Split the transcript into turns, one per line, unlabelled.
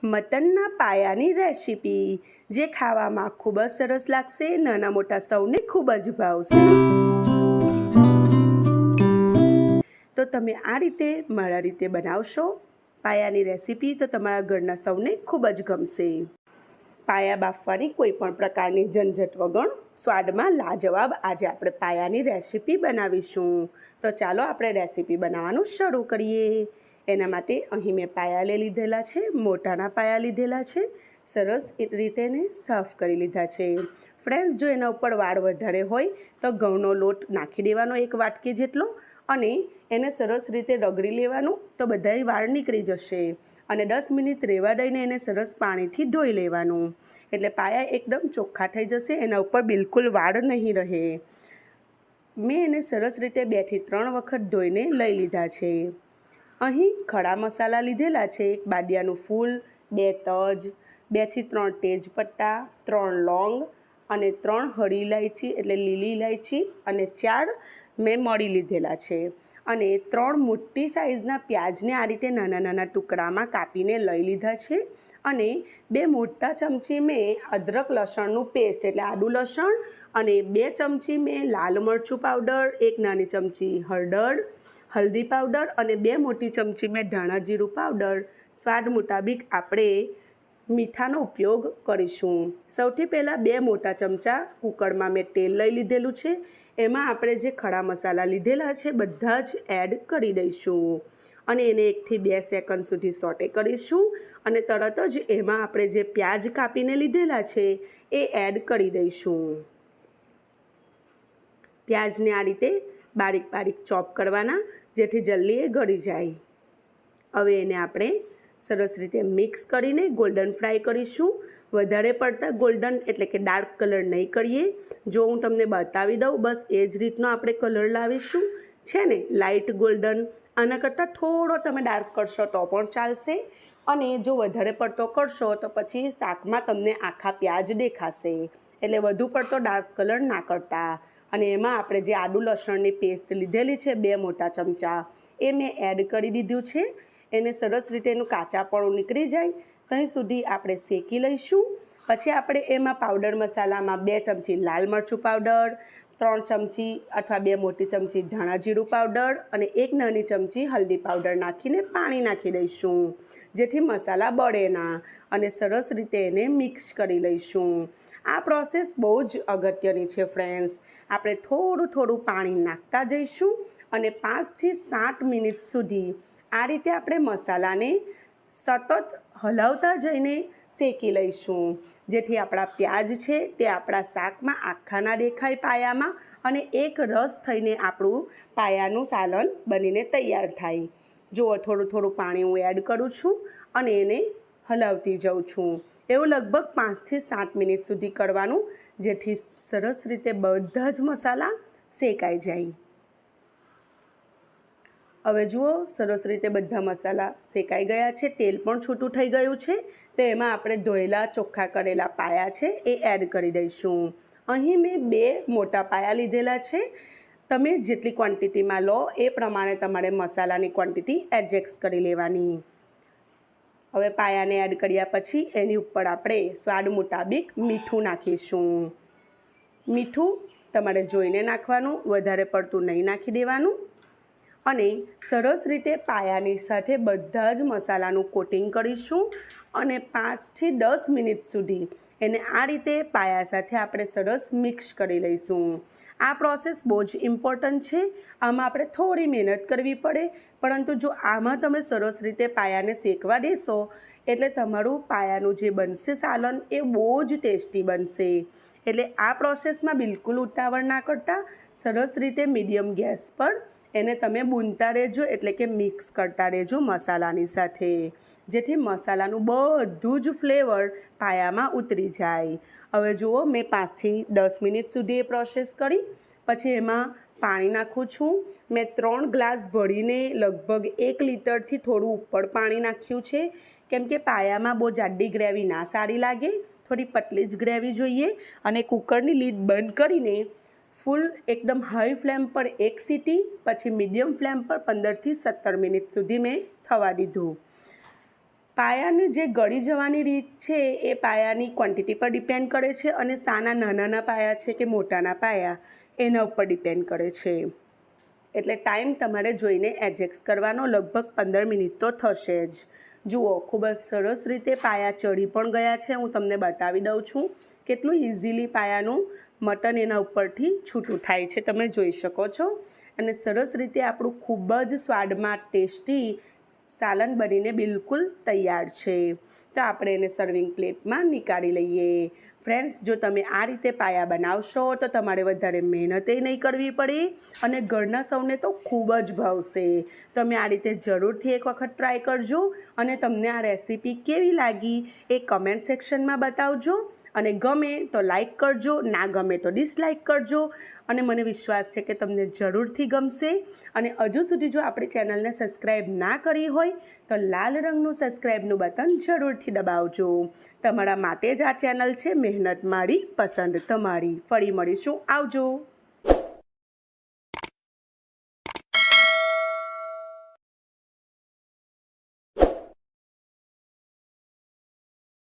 મટનના પાયાની રેસીપી જે ખાવામાં ખૂબ જ સરસ લાગશે, નાના મોટા સૌને ખૂબ જ ભાવશે। તો તમે આ રીતે મારા રીતે બનાવશો પાયાની રેસીપી તો તમારા ઘરના સૌને ખૂબ જ ગમશે। પાયા બાફવાની કોઈ પણ પ્રકારની ઝંઝટ વગર સ્વાદમાં લાજવાબ આજે આપણે પાયાની રેસીપી બનાવીશું। તો ચાલો આપણે રેસીપી બનાવવાનું શરૂ કરીએ। એના માટે અહીં મેં પાયા લઈ લીધેલા છે, મોટાના પાયા લીધેલા છે, સરસ રીતે એને સાફ કરી લીધા છે। ફ્રેન્ડ્સ, જો એના ઉપર વાળ વધારે હોય તો ઘઉંનો લોટ નાખી દેવાનો 1 વાટકી જેટલો અને એને સરસ રીતે રગડી લેવાનું તો બધાય વાળ નીકળી જશે અને 10 મિનિટ રહેવા દઈને એને સરસ પાણીથી ધોઈ લેવાનું એટલે પાયા એકદમ ચોખ્ખા થઈ જશે, એના ઉપર બિલકુલ વાળ નહીં રહે। મેં એને સરસ રીતે 2 થી 3 વખત ધોઈને લઈ લીધા છે। અહીં ખડા મસાલા લીધેલા છે, 1 બાદિયાનું ફૂલ, 2 તજ, 2 થી 3 તેજપત્તા, 3 લોંગ અને 3 હળી ઇલાયચી એટલે લીલી ઇલાયચી અને 4 મેં મરી લીધેલા છે અને 3 મોટી સાઇઝના પ્યાજને આ રીતે નાના નાના ટુકડામાં કાપીને લઈ લીધા છે અને 2 મોટા ચમચી મેં અદરક લસણનું પેસ્ટ એટલે આદું લસણ અને 2 ચમચી મેં લાલ મરચું પાવડર, 1 નાની ચમચી હળદી પાવડર અને 2 મોટી ચમચી મેં ધાણા જીરું પાવડર સ્વાદ મુતાબિક આપણે મીઠાનો ઉપયોગ કરીશું। સૌથી પહેલાં 2 મોટા ચમચા કુકરમાં મેં તેલ લઈ લીધેલું છે, એમાં આપણે જે ખડા મસાલા લીધેલા છે બધા જ એડ કરી દઈશું અને એને 1 થી 2 સેકન્ડ સુધી સોટે કરીશું અને તરત જ એમાં આપણે જે પ્યાજ કાપીને લીધેલા છે એ એડ કરી દઈશું। પ્યાજને આ રીતે બારીક બારીક ચોપ કરવાના જેથી જલ્દી એ ગળી જાય। હવે એને આપણે સરસ રીતે મિક્સ કરીને ગોલ્ડન ફ્રાય કરીશું। વધારે પડતા ગોલ્ડન એટલે કે ડાર્ક કલર નહીં કરીએ, જો હું તમને બતાવી દઉં બસ એ જ રીતનો આપણે કલર લાવીશું, છે ને લાઇટ ગોલ્ડન। આના કરતાં થોડો તમે ડાર્ક કરશો તો પણ ચાલશે અને જો વધારે પડતો કરશો તો પછી શાકમાં તમને આખા પ્યાજ દેખાશે એટલે વધુ પડતો ડાર્ક કલર ના કરતા। અને એમાં આપણે જે આદું લસણની પેસ્ટ લીધેલી છે 2 મોટા ચમચા એ મેં એડ કરી દીધું છે। એને સરસ રીતે એનું કાચાપણું નીકળી જાય ત્યાં સુધી આપણે શેકી લઈશું। પછી આપણે એમાં પાવડર મસાલામાં 2 ચમચી લાલ મરચું પાવડર, 3 ચમચી અથવા 2 મોટી ચમચી ધાણા જીરું પાવડર અને 1 નાની ચમચી હળદી પાવડર નાખીને પાણી નાખી દઈશું જેથી મસાલા બળે ના અને સરસ રીતે એને મિક્સ કરી લઈશું। આ પ્રોસેસ બહુ જ અગત્યની છે ફ્રેન્ડ્સ। આપણે થોડું થોડું પાણી નાખતા જઈશું અને 5 થી 7 મિનિટ સુધી આ રીતે આપણે મસાલાને સતત હલાવતા જઈને શેકી લઈશું જેથી આપણા પ્યાજ છે તે આપણા શાકમાં આખા ના દેખાય પાયામાં અને એક રસ થઈને આપણું પાયાનું સાલન બનીને તૈયાર થાય। જુઓ થોડું થોડું પાણી હું એડ કરું છું અને એને હલાવતી જાઉં છું। એવું લગભગ 5 થી 7 મિનિટ સુધી કરવાનું જેથી સરસ રીતે બધા જ મસાલા શેકાઈ જાય। હવે જુઓ સરસ રીતે બધા મસાલા શેકાઈ ગયા છે, તેલ પણ છૂટું થઈ ગયું છે તો એમાં આપણે ધોયેલા ચોખ્ખા કરેલા પાયા છે એ એડ કરી દઈશું। અહીં મેં 2 મોટા પાયા લીધેલા છે, તમે જેટલી ક્વોન્ટિટીમાં લો એ પ્રમાણે તમારે મસાલાની ક્વોન્ટિટી એડજસ્ટ કરી લેવાની। હવે પાયાને એડ કર્યા પછી એની ઉપર આપણે સ્વાદ મુતાબિક મીઠું નાખીશું। મીઠું તમારે જોઈને નાખવાનું, વધારે પડતું નહીં નાખી દેવાનું અને સરસ રીતે પાયાની સાથે બધા જ મસાલાનું કોટિંગ કરીશું અને 5 થી 10 મિનિટ સુધી એને આ રીતે પાયા સાથે આપણે સરસ મિક્સ કરી લઈશું। આ પ્રોસેસ બહુ જ ઇમ્પોર્ટન્ટ છે, આમાં આપણે થોડી મહેનત કરવી પડે પરંતુ જો આમાં તમે સરસ રીતે પાયાને શેકવા દેશો એટલે તમારું પાયાનું જે બનશે સાલન એ બહુ જ ટેસ્ટી બનશે। એટલે આ પ્રોસેસમાં બિલકુલ ઉતાવળ ના કરતા સરસ રીતે મીડિયમ ગેસ પર એને તમે બૂનતા રહેજો એટલે કે મિક્સ કરતા રહેજો મસાલાની સાથે જેથી મસાલાનું બધું જ ફ્લેવર પાયામાં ઉતરી જાય। હવે જુઓ મેં 5 થી 10 મિનિટ સુધી એ પ્રોસેસ કરી પછી એમાં પાણી નાખું છું। મેં 3 ગ્લાસ ભરીને લગભગ 1 લીટરથી થોડું ઉપર પાણી નાખ્યું છે કેમ કે પાયામાં બહુ જાડી ગ્રેવી ના સારી લાગે, થોડી પતલી જ ગ્રેવી જોઈએ અને કુકરની લીડ બંધ કરીને ફૂલ એકદમ હાઈ ફ્લેમ પર 1 સીટી પછી મીડિયમ ફ્લેમ પર 15 થી 17 મિનિટ સુધી મેં થવા દીધું। પાયાની જે ગળી જવાની રીત છે એ પાયાની ક્વોન્ટિટી પર ડિપેન્ડ કરે છે અને સાના નાના પાયા છે કે મોટાના પાયા એના ઉપર ડિપેન્ડ કરે છે. એટલે ટાઈમ તમારે જોઈને એડજસ્ટ કરવાનો, લગભગ 15 મિનિટ તો થશે જ. જુઓ, ખૂબ જ સરસ રીતે પાયા ચડી પણ ગયા છે. હું તમને બતાવી દઉં છું કેટલું ઇઝીલી પાયાનું મટન એના ઉપરથી છૂટું થાય છે, તમે જોઈ શકો છો. અને સરસ રીતે આપણું ખૂબ જ સ્વાદમાં ટેસ્ટી સાલન બનીને બિલકુલ તૈયાર છે. તો આપણે એને સર્વિંગ પ્લેટમાં નીકાળી લઈએ. ફ્રેન્ડ્સ, જો તમે આ રીતે પાયા બનાવશો તો તમારે વધારે મહેનતે નહીં કરવી પડે અને ઘરના સૌને તો ખૂબ જ ભાવશે. તમે આ રીતે જરૂરથી એક વખત ટ્રાય કરજો અને તમને આ રેસીપી કેવી લાગી એ કમેન્ટ સેક્શનમાં બતાવજો. અને ગમે તો લાઈક કરજો, ના ગમે તો ડિસલાઈક કરજો. અને મને વિશ્વાસ છે કે તમને જરૂરથી ગમશે. અને હજુ સુધી જો આપણી ચેનલને સબસ્ક્રાઈબ ના કરી હોય તો લાલ રંગનું સબસ્ક્રાઈબનું બટન જરૂરથી દબાવજો. તમારા માટે જ આ ચેનલ છે. મહેનત મારી, પસંદ તમારી. ફરી મળીશું. આવજો.